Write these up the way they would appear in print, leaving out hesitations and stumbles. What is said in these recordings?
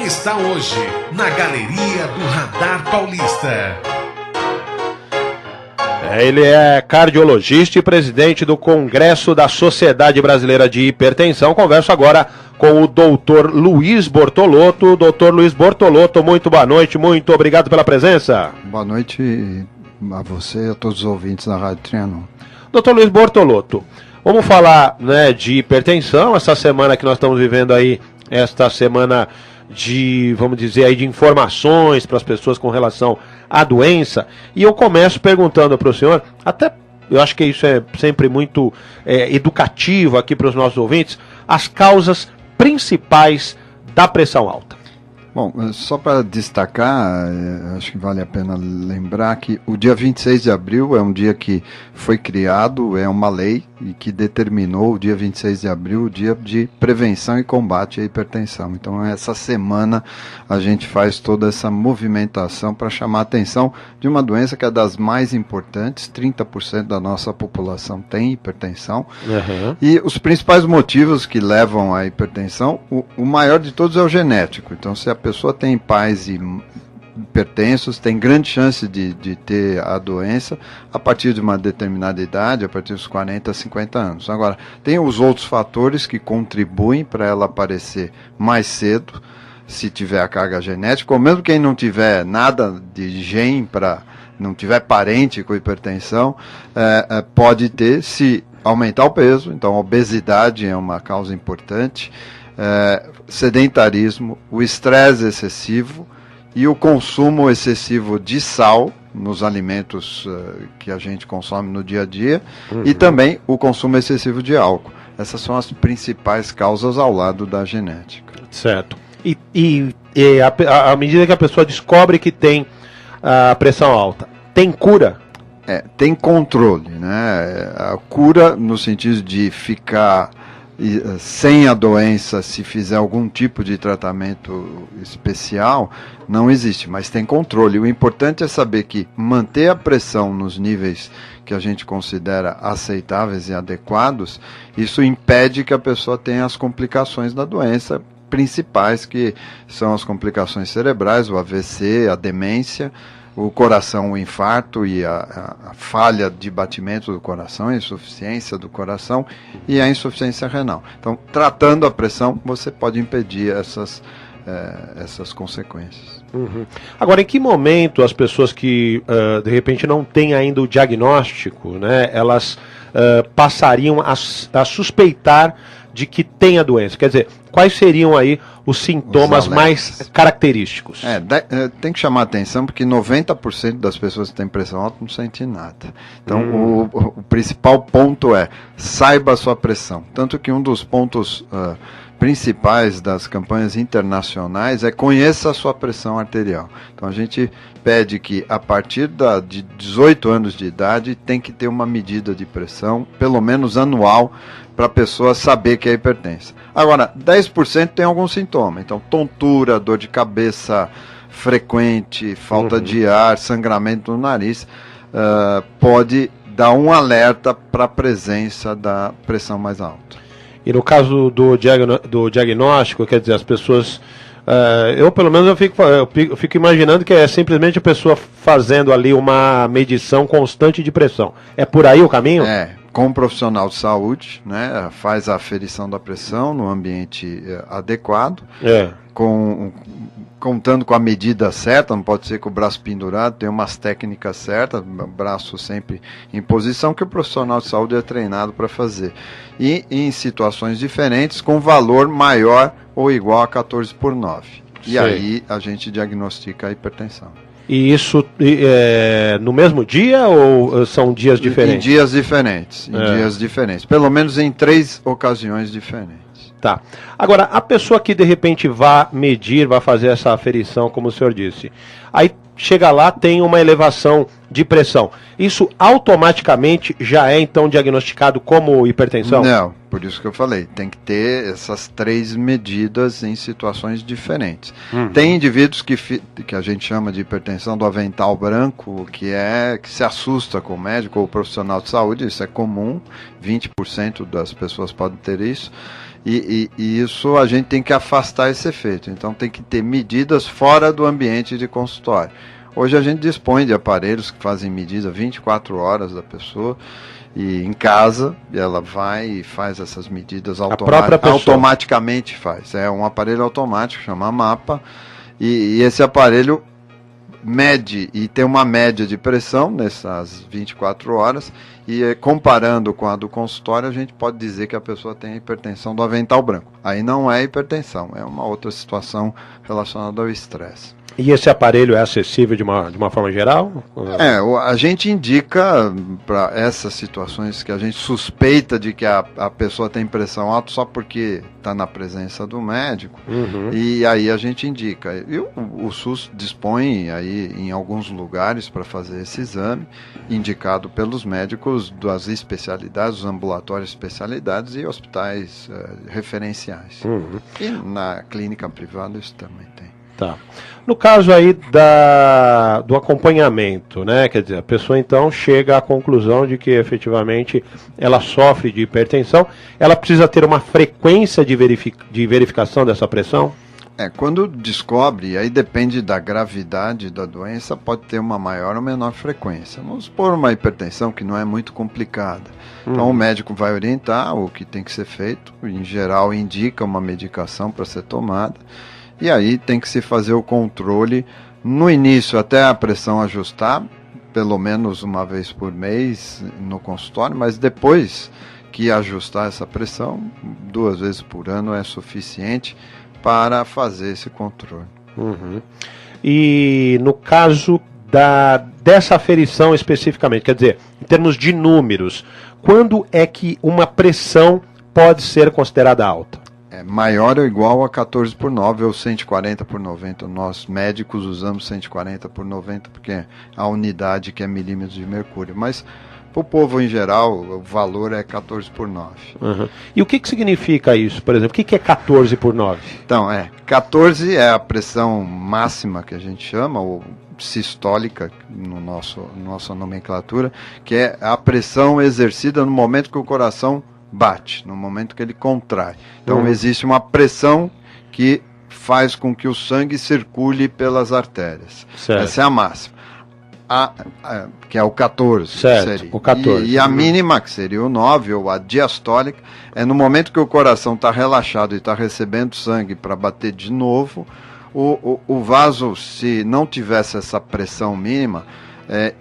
está hoje na Galeria do Radar Paulista. Ele é cardiologista e presidente do Congresso da Sociedade Brasileira de Hipertensão. Converso agora com o doutor Luiz Bortolotto. Doutor Luiz Bortolotto, muito boa noite, muito obrigado pela presença. Boa noite a você e a todos os ouvintes da Rádio Trianon. Doutor Luiz Bortolotto, vamos falar, né, de hipertensão, essa semana que nós estamos vivendo aí, esta semana de, vamos dizer aí, de informações para as pessoas com relação à doença, e eu começo perguntando para o senhor, até eu acho que isso é sempre muito educativo aqui para os nossos ouvintes, as causas principais da pressão alta. Bom, só para destacar, acho que vale a pena lembrar que o dia 26 de abril é um dia que foi criado, é uma lei e que determinou o dia 26 de abril o dia de prevenção e combate à hipertensão. Então, essa semana a gente faz toda essa movimentação para chamar a atenção de uma doença que é das mais importantes, 30% da nossa população tem hipertensão. Uhum. E os principais motivos que levam à hipertensão, o maior de todos é o genético. Então, se a pessoa tem pais hipertensos, tem grande chance de ter a doença a partir de uma determinada idade, a partir dos 40, 50 anos. Agora, tem os outros fatores que contribuem para ela aparecer mais cedo, se tiver a carga genética, ou mesmo quem não tiver nada de gene, não tiver parente com hipertensão, pode ter, se aumentar o peso. Então, a obesidade é uma causa importante, sedentarismo, o estresse excessivo e o consumo excessivo de sal nos alimentos que a gente consome no dia a dia, e também o consumo excessivo de álcool. Essas são as principais causas ao lado da genética. Certo. E à medida que a pessoa descobre que tem a pressão alta, tem cura? Tem controle, né? A cura no sentido de ficar sem a doença, se fizer algum tipo de tratamento especial, não existe, mas tem controle. O importante é saber que manter a pressão nos níveis que a gente considera aceitáveis e adequados, isso impede que a pessoa tenha as complicações da doença principais, que são as complicações cerebrais, o AVC, a demência, o coração, o infarto e a falha de batimento do coração, a insuficiência do coração e a insuficiência renal. Então, tratando a pressão, você pode impedir essas consequências. Uhum. Agora, em que momento as pessoas que, de repente, não têm ainda o diagnóstico, né, elas passariam a suspeitar de que tem a doença? Quer dizer, quais seriam aí os sintomas mais característicos? Tem que chamar a atenção porque 90% das pessoas que têm pressão alta não sentem nada. Então, o principal ponto é, saiba a sua pressão. Tanto que um dos pontos principais das campanhas internacionais é conheça a sua pressão arterial. Então, a gente pede que a partir de 18 anos de idade tem que ter uma medida de pressão, pelo menos anual, para a pessoa saber que é hipertensa. Agora, 10% tem algum sintoma. Então, tontura, dor de cabeça frequente, falta de ar, sangramento no nariz, pode dar um alerta para a presença da pressão mais alta. E no caso do diagnóstico, quer dizer, as pessoas... eu, pelo menos, eu fico imaginando que é simplesmente a pessoa fazendo ali uma medição constante de pressão. É por aí o caminho? Com um profissional de saúde, né, faz a aferição da pressão no ambiente adequado, contando com a medida certa, não pode ser com o braço pendurado, tem umas técnicas certas, braço sempre em posição, que o profissional de saúde é treinado para fazer. E em situações diferentes, com valor maior ou igual a 14/9. E aí a gente diagnostica a hipertensão. E isso no mesmo dia ou são dias diferentes? Em dias diferentes, dias diferentes. Pelo menos em 3 ocasiões diferentes. Tá. Agora, a pessoa que de repente vai medir, vai fazer essa aferição, como o senhor disse, aí chega lá, tem uma elevação de pressão, isso automaticamente já é então diagnosticado como hipertensão? Não, por isso que eu falei, tem que ter essas 3 medidas em situações diferentes. Tem indivíduos que a gente chama de hipertensão do avental branco, que se assusta com o médico ou o profissional de saúde, isso é comum, 20% das pessoas podem ter isso. E isso a gente tem que afastar esse efeito. Então tem que ter medidas fora do ambiente de consultório. Hoje a gente dispõe de aparelhos que fazem medida 24 horas da pessoa e em casa ela vai e faz essas medidas automaticamente faz. É um aparelho automático, chama Mapa, e esse aparelho mede e tem uma média de pressão nessas 24 horas e comparando com a do consultório a gente pode dizer que a pessoa tem hipertensão do avental branco. Aí não é hipertensão, é uma outra situação relacionada ao estresse. E esse aparelho é acessível de uma forma geral? A gente indica para essas situações que a gente suspeita de que a pessoa tem pressão alta só porque está na presença do médico, e aí a gente indica. E o SUS dispõe aí em alguns lugares para fazer esse exame, indicado pelos médicos das especialidades, dos ambulatórios especialidades e hospitais referenciais. E na clínica privada isso também tem. Tá. No caso aí do acompanhamento, né? Quer dizer, a pessoa então chega à conclusão de que efetivamente ela sofre de hipertensão, ela precisa ter uma frequência de verificação dessa pressão? Quando descobre, aí depende da gravidade da doença, pode ter uma maior ou menor frequência. Vamos supor uma hipertensão que não é muito complicada. Então o médico vai orientar o que tem que ser feito, em geral indica uma medicação para ser tomada. E aí tem que se fazer o controle no início até a pressão ajustar, pelo menos uma vez por mês no consultório, mas depois que ajustar essa pressão, 2 vezes por ano é suficiente para fazer esse controle. E no caso dessa aferição especificamente, quer dizer, em termos de números, quando é que uma pressão pode ser considerada alta? Maior ou igual a 14/9 ou 140/90. Nós médicos usamos 140/90 porque é a unidade que é milímetros de mercúrio. Mas para o povo em geral o valor é 14/9. E o que significa isso, por exemplo? O que é 14/9? Então, 14 é a pressão máxima que a gente chama, ou sistólica no nossa nomenclatura, que é a pressão exercida no momento que o coração bate, no momento que ele contrai. Então existe uma pressão que faz com que o sangue circule pelas artérias. Certo. Essa é a máxima. Que é o 14. Certo, seria. O 14. E a mínima, que seria o 9, ou a diastólica, é no momento que o coração está relaxado e está recebendo sangue para bater de novo, o vaso, se não tivesse essa pressão mínima,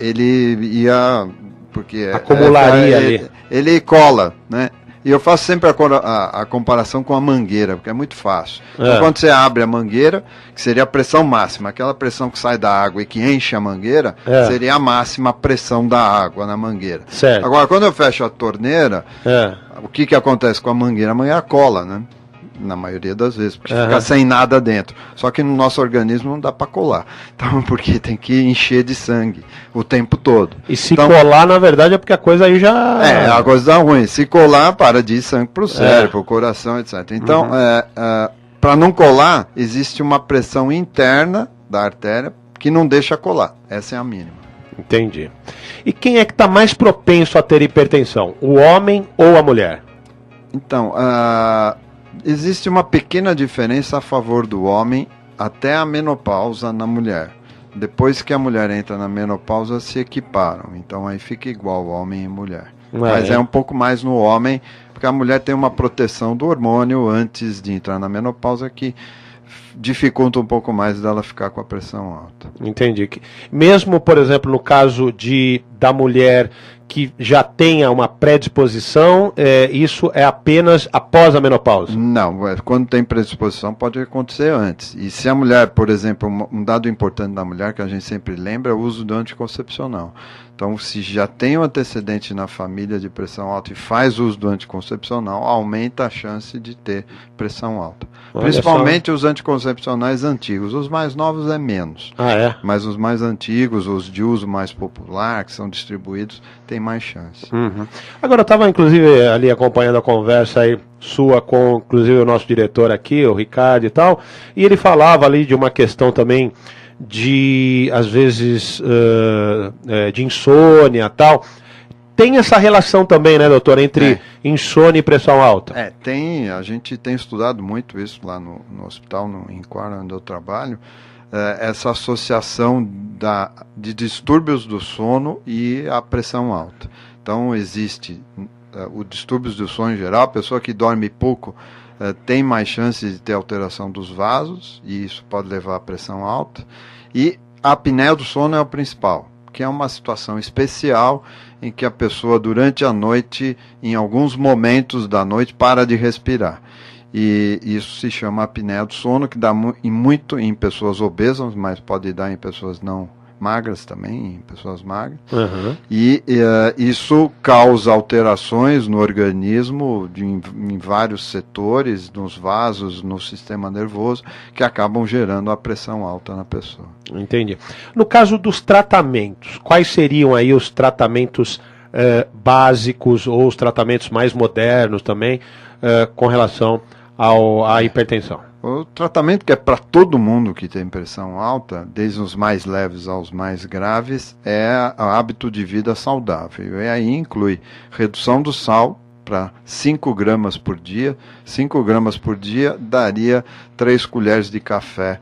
ele ia... porque acumularia ali. Ele cola, né? E eu faço sempre a comparação com a mangueira, porque é muito fácil. Então, quando você abre a mangueira, que seria a pressão máxima, aquela pressão que sai da água e que enche a mangueira, seria a máxima pressão da água na mangueira. Certo. Agora, quando eu fecho a torneira, o que acontece com a mangueira? A mangueira cola, né? Na maioria das vezes, porque fica sem nada dentro. Só que no nosso organismo não dá para colar. Então, porque tem que encher de sangue o tempo todo. E se colar, na verdade, é porque a coisa aí já... a coisa dá ruim. Se colar, para de ir sangue para o cérebro, para o coração, etc. Então, para não colar, existe uma pressão interna da artéria que não deixa colar. Essa é a mínima. Entendi. E quem é que está mais propenso a ter hipertensão? O homem ou a mulher? Então, existe uma pequena diferença a favor do homem até a menopausa na mulher. Depois que a mulher entra na menopausa, se equiparam. Então aí fica igual homem e mulher. Mas é um pouco mais no homem, porque a mulher tem uma proteção do hormônio antes de entrar na menopausa que dificulta um pouco mais dela ficar com a pressão alta. Entendi. Mesmo, por exemplo, no caso da mulher que já tenha uma predisposição, isso é apenas após a menopausa? Não, quando tem predisposição pode acontecer antes. E se a mulher, por exemplo, um dado importante da mulher que a gente sempre lembra é o uso do anticoncepcional. Então, se já tem um antecedente na família de pressão alta e faz uso do anticoncepcional, aumenta a chance de ter pressão alta. Principalmente os anticoncepcionais anticoncepcionais antigos. Os mais novos é menos. Ah, é? Mas os mais antigos, os de uso mais popular, que são distribuídos, tem mais chance. Uhum. Agora, eu estava, inclusive, ali acompanhando a conversa aí sua com, inclusive, o nosso diretor aqui, o Ricardo e tal, e ele falava ali de uma questão também de, às vezes, de insônia e tal. Tem essa relação também, né, doutor, entre insônia e pressão alta? A gente tem estudado muito isso lá no hospital, em Quara, onde eu trabalho, essa associação de distúrbios do sono e a pressão alta. Então, existe o distúrbios do sono em geral, a pessoa que dorme pouco tem mais chance de ter alteração dos vasos, e isso pode levar à pressão alta, e a apneia do sono é o principal, que é uma situação especial em que a pessoa, durante a noite, em alguns momentos da noite, para de respirar. E isso se chama apneia do sono, que dá muito em pessoas obesas, mas pode dar em pessoas não magras também, em pessoas magras. Uhum. E isso causa alterações no organismo, em vários setores, nos vasos, no sistema nervoso, que acabam gerando a pressão alta na pessoa. Entendi. No caso dos tratamentos, quais seriam aí os tratamentos básicos ou os tratamentos mais modernos também com relação à hipertensão? O tratamento que é para todo mundo que tem pressão alta, desde os mais leves aos mais graves, é o hábito de vida saudável. E aí inclui redução do sal para 5 gramas por dia. 5 gramas por dia daria 3 colheres de café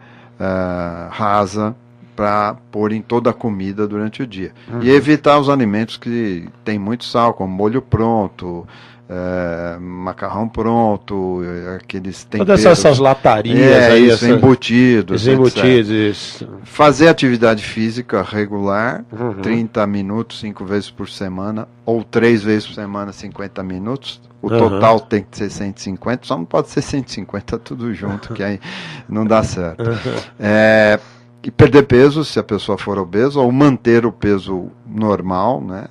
rasa para pôr em toda a comida durante o dia. Uhum. E evitar os alimentos que tem muito sal, como molho pronto, macarrão pronto, aqueles temperos. Todas essas latarias aí, isso, embutidos, embutidos. Fazer atividade física regular, Uhum. 30 minutos, 5 vezes por semana, ou 3 vezes por semana, 50 minutos. O Uhum. total tem que ser 150, só não pode ser 150 tudo junto, que aí não dá certo. Uhum. E perder peso, se a pessoa for obesa, ou manter o peso normal, né?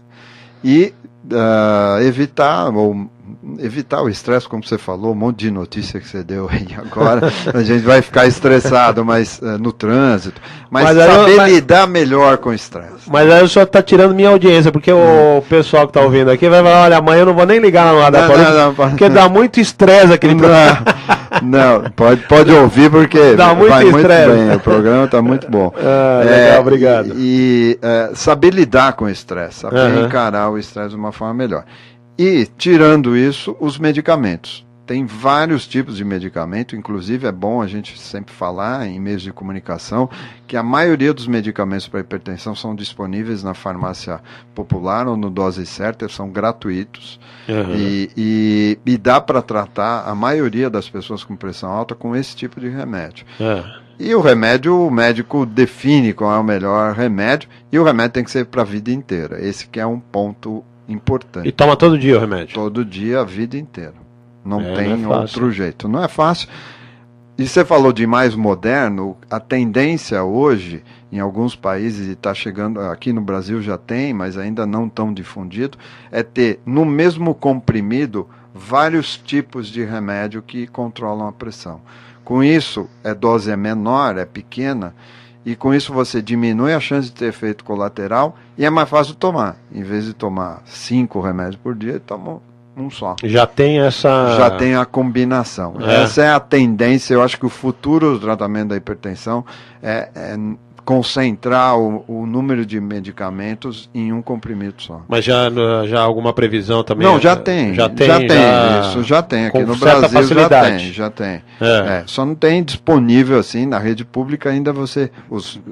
E evitar o estresse, como você falou, um monte de notícia que você deu aí agora, a gente vai ficar estressado, mas no trânsito, mas saber lidar melhor com o estresse. Mas aí o senhor está tirando minha audiência, porque o pessoal que está ouvindo aqui vai falar, olha, amanhã eu não vou nem ligar na da polícia, porque dá muito estresse aquele programa. Não, pode ouvir, porque dá muito vai estresse. Muito bem, o programa está muito bom. Legal, obrigado. E saber lidar com o estresse, saber encarar o estresse de uma forma melhor. E, tirando isso, os medicamentos. Tem vários tipos de medicamento, inclusive é bom a gente sempre falar em meios de comunicação que a maioria dos medicamentos para hipertensão são disponíveis na farmácia popular ou no Dose Certa, são gratuitos. Uhum. E dá para tratar a maioria das pessoas com pressão alta com esse tipo de remédio. E o remédio, o médico define qual é o melhor remédio, e o remédio tem que ser para a vida inteira. Esse que é um ponto importante. E toma todo dia o remédio? Todo dia, a vida inteira. Não tem não é outro jeito. Não é fácil. E você falou de mais moderno, a tendência hoje, em alguns países, e está chegando, aqui no Brasil já tem, mas ainda não tão difundido, é ter no mesmo comprimido vários tipos de remédio que controlam a pressão. Com isso, a dose é menor, é pequena, e com isso você diminui a chance de ter efeito colateral e é mais fácil tomar. Em vez de tomar 5 remédios por dia, toma um só. Já tem essa... Já tem a combinação. Essa é a tendência. Eu acho que o futuro do tratamento da hipertensão é concentrar o número de medicamentos em um comprimido só. Mas já alguma previsão também? Não, já tem. Isso já tem. Aqui no Brasil já tem. Só não tem disponível assim na rede pública ainda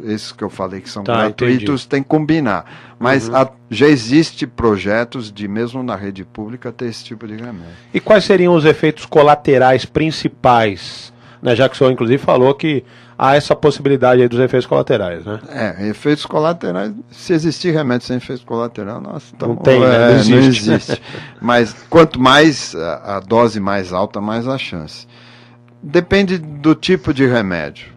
esses que eu falei que são gratuitos, tem que combinar. Mas já existe projetos de, mesmo na rede pública, ter esse tipo de remédio. E quais seriam os efeitos colaterais principais? Né, já que o senhor inclusive falou que há essa possibilidade aí dos efeitos colaterais, né? Efeitos colaterais, se existir remédio sem efeito colateral, nossa, não tem, né? Não existe. Mas quanto mais a dose mais alta, mais a chance. Depende do tipo de remédio.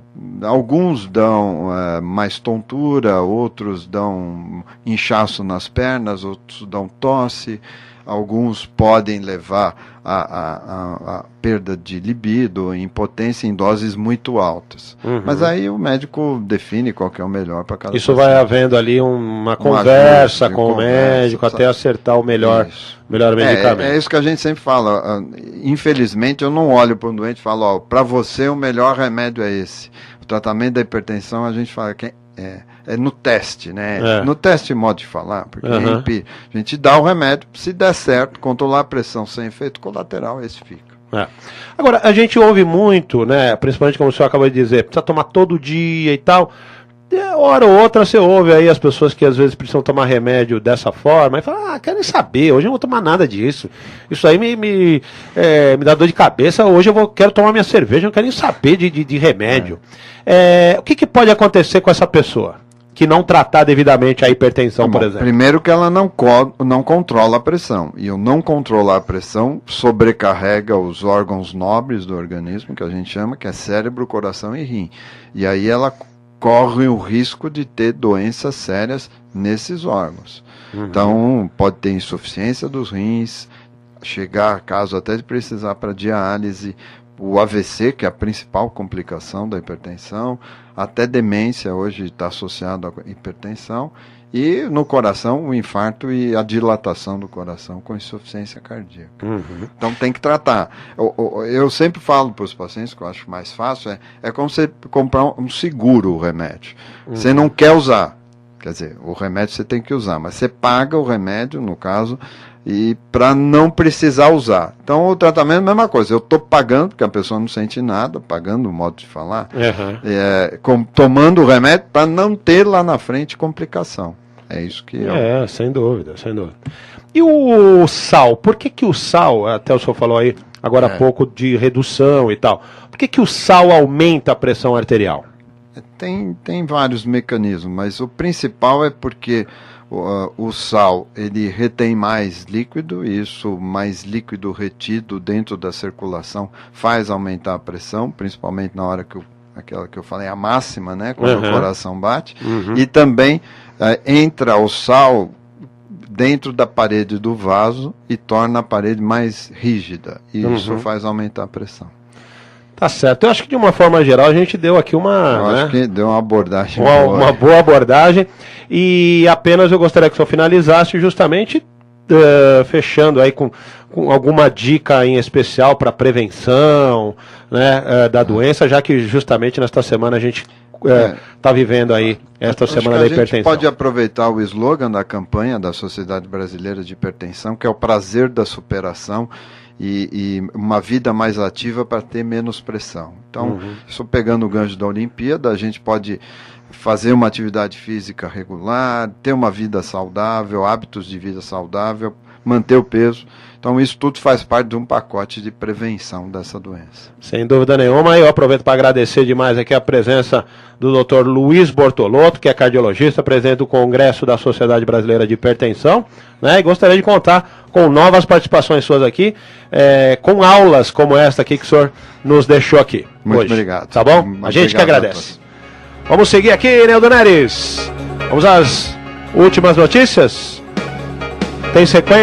Alguns dão mais tontura, outros dão inchaço nas pernas, outros dão tosse. alguns podem levar a perda de libido, impotência em doses muito altas. Mas aí o médico define qual que é o melhor para cada Isso paciente. vai havendo ali uma conversa com o médico até acertar o melhor medicamento. É isso que a gente sempre fala. Infelizmente, eu não olho para um doente e falo, ó, para você o melhor remédio é esse. O tratamento da hipertensão, a gente fala que é no teste, né? No teste, modo de falar, porque a gente dá o remédio, se der certo, controlar a pressão sem efeito colateral, esse fica. Agora, a gente ouve muito, né? Principalmente como o senhor acabou de dizer, precisa tomar todo dia e tal. Hora ou outra você ouve aí as pessoas que às vezes precisam tomar remédio dessa forma e falam, quero nem saber, hoje eu não vou tomar nada disso. Isso aí me dá dor de cabeça, hoje quero tomar minha cerveja, não quero nem saber de remédio. O que pode acontecer com essa pessoa que não tratar devidamente a hipertensão, por exemplo? Primeiro que ela não controla a pressão. E o não controlar a pressão sobrecarrega os órgãos nobres do organismo, que a gente chama, que é cérebro, coração e rim. E aí ela corre o risco de ter doenças sérias nesses órgãos. Então, pode ter insuficiência dos rins, chegar, caso até de precisar para diálise, o AVC, que é a principal complicação da hipertensão, até demência hoje está associado à hipertensão, e no coração o infarto e a dilatação do coração com insuficiência cardíaca. Então tem que tratar. Eu sempre falo para os pacientes, que eu acho mais fácil, é como você comprar um seguro, o remédio. Você não quer usar, quer dizer, o remédio você tem que usar, mas você paga o remédio, no caso, e para não precisar usar. Então o tratamento é a mesma coisa, eu estou pagando, porque a pessoa não sente nada, pagando o modo de falar, tomando o remédio para não ter lá na frente complicação. É isso que sem dúvida, sem dúvida. E o sal, por que o sal, até o senhor falou aí agora há pouco de redução e tal, por que o sal aumenta a pressão arterial? Tem vários mecanismos, mas o principal é porque o sal ele retém mais líquido, e isso mais líquido retido dentro da circulação faz aumentar a pressão, principalmente na hora aquela que eu falei, a máxima, né, quando o coração bate, e também entra o sal dentro da parede do vaso e torna a parede mais rígida, e isso faz aumentar a pressão. Tá certo. Eu acho que de uma forma geral a gente deu aqui acho que deu uma abordagem uma boa abordagem, e apenas eu gostaria que o senhor finalizasse justamente fechando aí com alguma dica em especial para prevenção, né, da doença, já que justamente nesta semana a gente está vivendo aí esta semana da hipertensão. A gente pode aproveitar o slogan da campanha da Sociedade Brasileira de Hipertensão, que é o prazer da superação, e uma vida mais ativa para ter menos pressão. Então, só pegando o gancho da Olimpíada, a gente pode fazer uma atividade física regular, ter uma vida saudável, hábitos de vida saudável, manter o peso. Então, isso tudo faz parte de um pacote de prevenção dessa doença. Sem dúvida nenhuma. Eu aproveito para agradecer demais aqui a presença do Dr. Luiz Bortolotto, que é cardiologista, presidente do Congresso da Sociedade Brasileira de Hipertensão, né? E gostaria de contar com novas participações suas aqui, com aulas como esta aqui que o senhor nos deixou aqui. Muito hoje. obrigado. Tá bom? A gente que agradece. Vamos seguir aqui, Nildo Neres. Vamos às últimas notícias. Tem sequência.